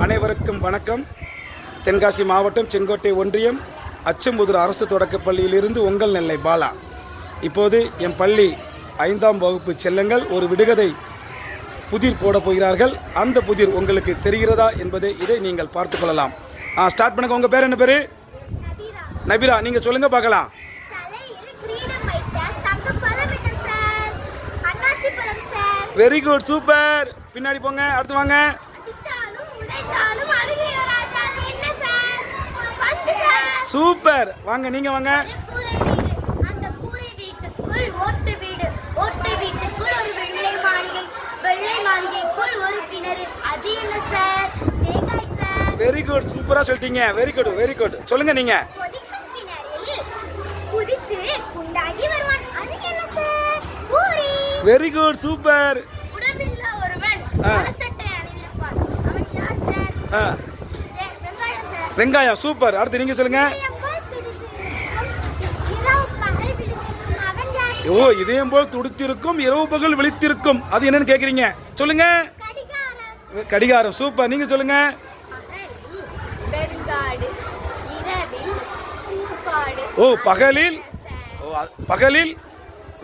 அனைவருக்கும் வணக்கம். தென்காசி மாவட்டம் செங்கோட்டை ஒன்றியம் அச்சம்புதூர் அரசு தொடக்கப்பள்ளியிலிருந்து உங்கள் நெல்லை பாலா. இப்போது என் பள்ளி 5ஆம் வகுப்பு செல்லங்கள் ஒரு விடுகதை புதிர் போட போகிறார்கள். அந்த புதிர் உங்களுக்கு தெரிகிறதா என்பதை இதை நீங்கள் பார்த்து கொள்ளலாம். ஸ்டார்ட் பண்ணுங்க. உங்கள் பேர் என்ன பேர்? நபிரா. நீங்கள் சொல்லுங்கள் பார்க்கலாம். Very good, super. பின்னாடி போங்க, அடுத்து வாங்க. சூப்பர். வாங்க, நீங்க வாங்க. வெரி குட், சூப்பரா சொல்லிட்டீங்க. Very good, very good. சொல்லுங்க நீங்க. Very good, super. வெங்காயம், சூப்பர். அடுத்து நீங்க சொல்லுங்க. ஓ, இதயம் போல் துடித்திருக்கும், இரவு பகல் விழித்திருக்கும், அது என்னன்னு கேக்குறீங்க? சொல்லுங்க. கடிகாரம், சூப்பர். நீங்க சொல்லுங்க. ஓ, பகலில்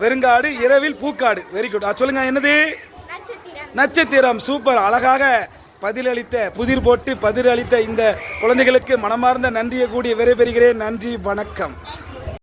வெறுங்காடு, இரவில் பூக்காடு. Very good. சொல்லுங்க. என்னது? நட்சத்திரம், சூப்பர். அழகாக பதிலளித்த, புதிர் போட்டு பதிலளித்த இந்த குழந்தைகளுக்கு மனமார்ந்த நன்றியை கூடி விடைபெறுகிறேன். நன்றி, வணக்கம்.